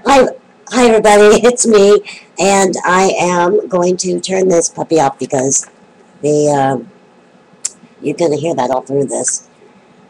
Hi, hi everybody, it's me, and I am going to turn this puppy off because the you're gonna hear that all through this.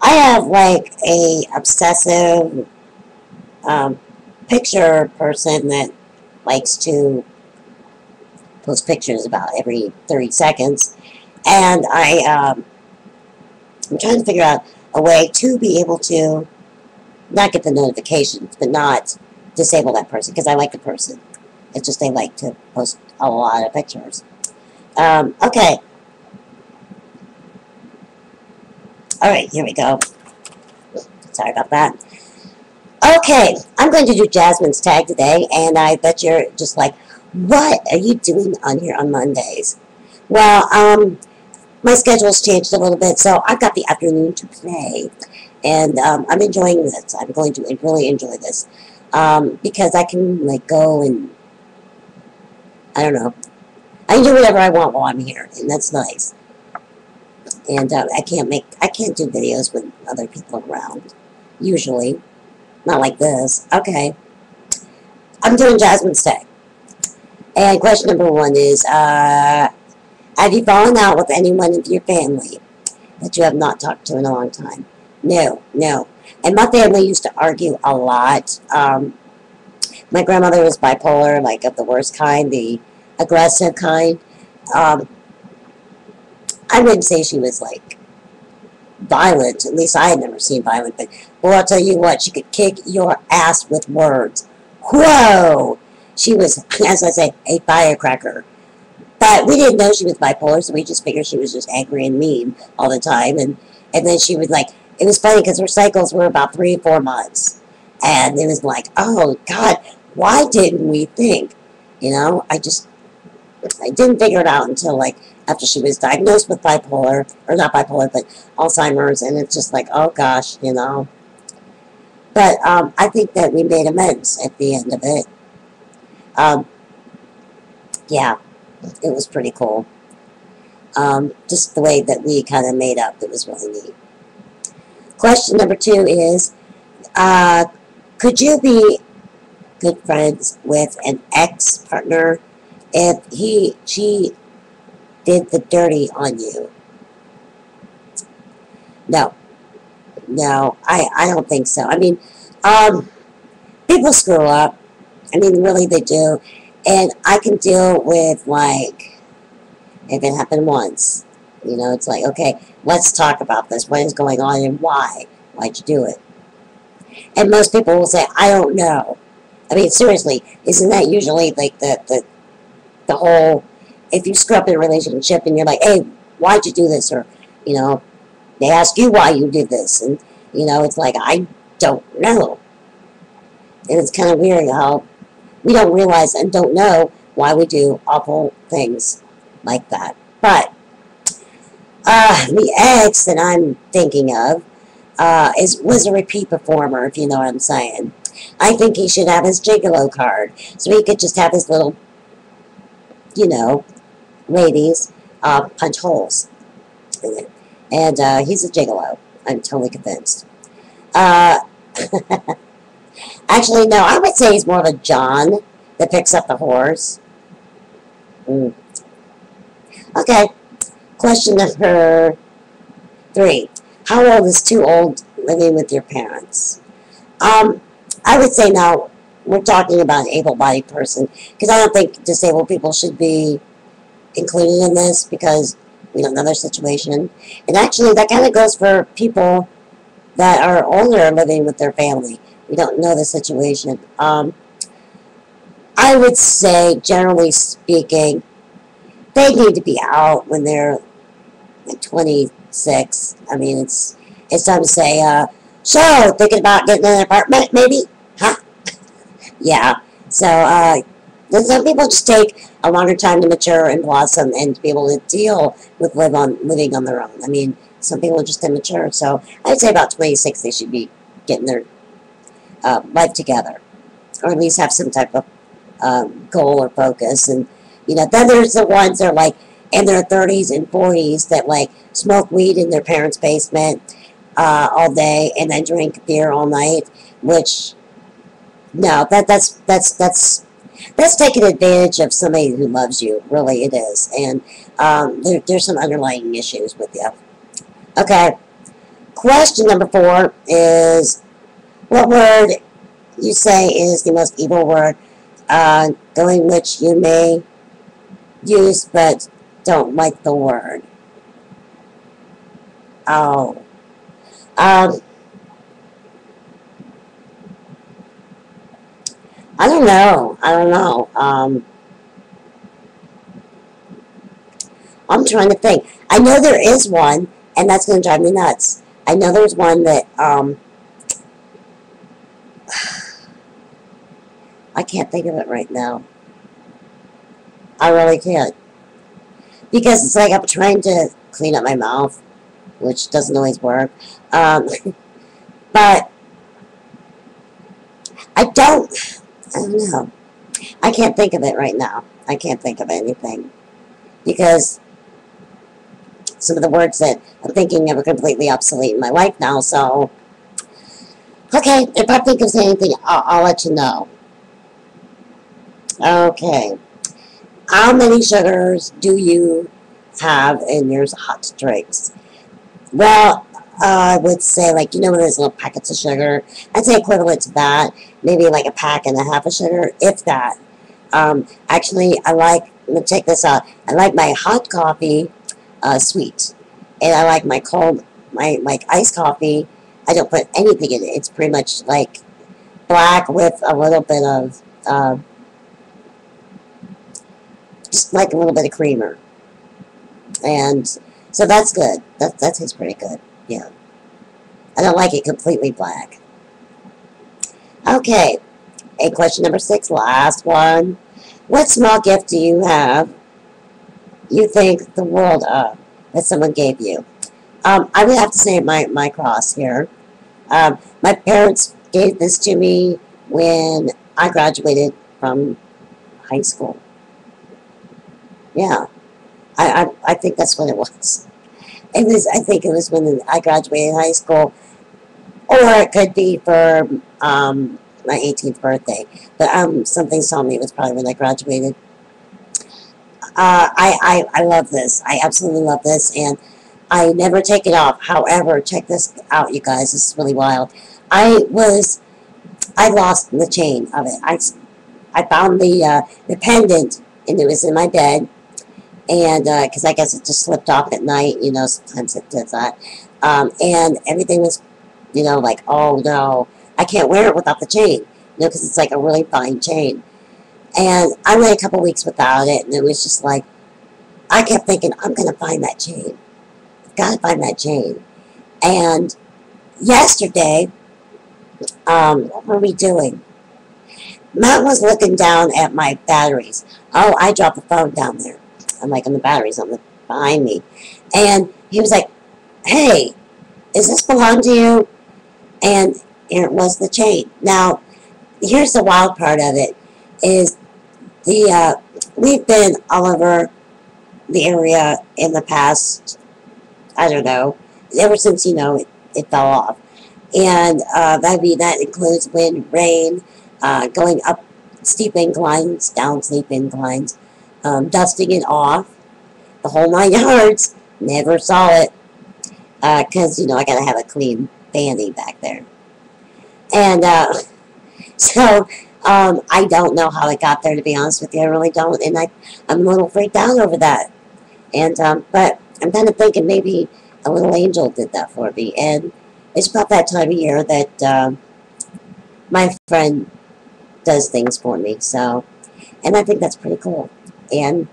I have like a obsessive um, picture person that likes to post pictures about every 30 seconds, and I'm trying to figure out a way to be able to not get the notifications, but not disable that person because I like the person. It's just they like to post a lot of pictures. Okay. All right, here we go. Sorry about that. Okay, I'm going to do Jasmine's tag today, and I bet you're just like, what are you doing on here on Mondays? Well, my schedule's changed a little bit, so I've got the afternoon to play, and I'm enjoying this. I'm going to really enjoy this because I can like go and I don't know. I can do whatever I want while I'm here, and that's nice. And I can't do videos with other people around. Usually, not like this. Okay, I'm doing Jasmine's tag. And question number one is, have you fallen out with anyone in your family that you have not talked to in a long time? No, no. And my family used to argue a lot. My grandmother was bipolar, like of the worst kind, the aggressive kind. Um, I wouldn't say she was like violent. At least I had never seen violent. But boy, I'll tell you what, she could kick your ass with words. Whoa! She was, as I say, a firecracker. But we didn't know she was bipolar, so we just figured she was just angry and mean all the time. And then she would like, it was funny because her cycles were about 3 or 4 months. And it was like, oh God, why didn't we think? You know, I didn't figure it out until like after she was diagnosed with bipolar, or not bipolar, but Alzheimer's, and it's just like, oh gosh, you know. But I think that we made amends at the end of it. Um, yeah, it was pretty cool. Just the way that we kind of made up, it was really neat. Question number two is, uh, could you be good friends with an ex-partner if she did the dirty on you? No, no, I don't think so. I mean, um, people screw up. I mean, really, they do. And I can deal with, like, if it happened once, you know, it's like, okay, let's talk about this. What is going on and why? Why'd you do it? And most people will say, I don't know. I mean, seriously, isn't that usually, like, the whole, if you screw up in a relationship and you're like, hey, why'd you do this? Or, you know, they ask you why you did this. And, you know, it's like, I don't know. And it's kind of weird how we don't realize and don't know why we do awful things like that. But the ex that I'm thinking of was a repeat performer, if you know what I'm saying. I think he should have his gigolo card, so he could just have his little, you know, ladies punch holes in it. And he's a gigolo. I'm totally convinced. Uh, Actually, no, I would say he's more of a John that picks up the whores. Mm. Okay, question number three. How old is too old living with your parents? Um, I would say now we're talking about an able-bodied person because I don't think disabled people should be included in this because we don't know their situation. And actually, that kind of goes for people that are older living with their family. We don't know the situation. I would say, generally speaking, they need to be out when they're like 26. I mean, it's time to say, so, thinking about getting an apartment, maybe? Huh? Yeah. So, some people just take a longer time to mature and blossom and to be able to deal with living on their own. I mean, some people are just immature. So, I'd say about 26 they should be getting their life together, or at least have some type of goal or focus. And you know, then there's the ones that are like in their 30s and 40s that like smoke weed in their parents' basement all day and then drink beer all night, which No, that's taking advantage of somebody who loves you. Really, it is, and there's some underlying issues with you. Okay. Question number 4 is, what word you say is the most evil word, going which you may use but don't like the word? Oh. Um, I don't know. I don't know. I'm trying to think. I know there is one, and that's going to drive me nuts. I know there's one that, I can't think of it right now. I really can't. Because it's like I'm trying to clean up my mouth, which doesn't always work. Um, but I don't know. I can't think of it right now. I can't think of anything. Because some of the words that I'm thinking of are completely obsolete in my life now, so... Okay, if I think of anything, I'll let you know. Okay. How many sugars do you have in your hot drinks? Well, I would say, like, you know, when there's little packets of sugar, I'd say equivalent to that. Maybe like a pack and a half of sugar, if that. Actually, let me check this out. I like my hot coffee sweet. And I like my cold, my iced coffee. I don't put anything in it. It's pretty much like black with a little bit of, just like a little bit of creamer. And so that's good. That tastes pretty good. Yeah. I don't like it completely black. Okay. Question number 6, last one. What small gift do you have you think the world of that someone gave you? I would have to say my cross here. My parents gave this to me when I graduated from high school. Yeah. I think that's what it was. I think it was when I graduated high school, or it could be for my 18th birthday. But something's telling me it was probably when I graduated. I love this. I absolutely love this, and I never take it off. However, check this out, you guys. This is really wild. I lost the chain of it. I found the pendant, and it was in my bed. And because I guess it just slipped off at night, you know, sometimes it does that. And everything was, you know, like, oh no, I can't wear it without the chain, you know, because it's like a really fine chain. And I went a couple weeks without it, and it was just like, I kept thinking, I'm going to find that chain. I've got to find that chain. And yesterday, what were we doing? Matt was looking down at my batteries. Oh, I dropped the phone down there. I'm like, on the batteries on behind me. And he was like, hey, does this belong to you? And here it was, the chain. Now, here's the wild part of it, is we've been all over the area in the past, I don't know, ever since, you know, it fell off. And that includes wind, rain, going up steep inclines, down steep inclines, dusting it off, the whole 9 yards. Never saw it, because, you know, I gotta have a clean fanny back there. And so I don't know how it got there, to be honest with you. I really don't, and I'm a little freaked out over that. And but I'm kind of thinking maybe a little angel did that for me. And it's about that time of year that my friend does things for me. So, and I think that's pretty cool. And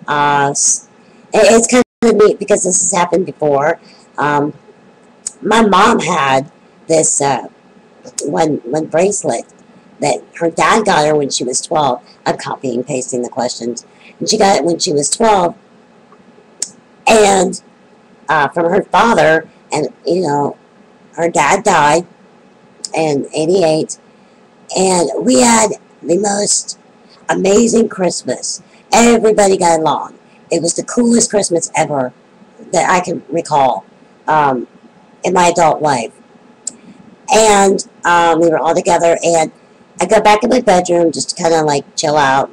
it's kind of neat because this has happened before. My mom had this one bracelet that her dad got her when she was 12. I'm copying and pasting the questions. And she got it when she was 12. And from her father, and, you know, her dad died in 88. And we had the most amazing Christmas. Everybody got along. It was the coolest Christmas ever that I can recall in my adult life. And we were all together, and I go back in my bedroom just to kind of like chill out,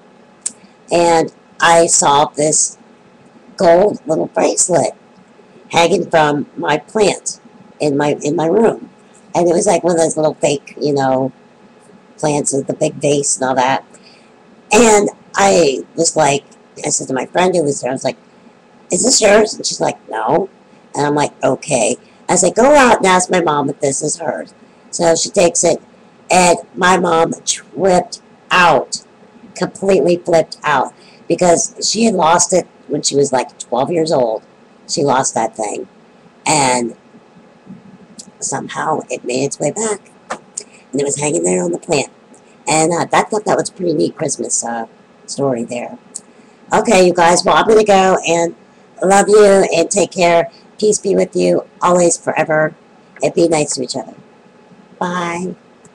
and I saw this gold little bracelet hanging from my plant in my room, and it was like one of those little fake, plants with the big vase and all that. And I was like, I said to my friend who was there, I was like, "Is this yours?" And she's like, "No." And I'm like, "Okay." I said, "Go out and ask my mom if this is hers." So she takes it, and my mom tripped out, completely flipped out, because she had lost it when she was like 12 years old. She lost that thing, and somehow it made its way back, and it was hanging there on the plant. And I thought that was a pretty neat Christmas story there. Okay, you guys, well, I'm going to go, and love you, and take care. Peace be with you, always, forever, and be nice to each other. Bye.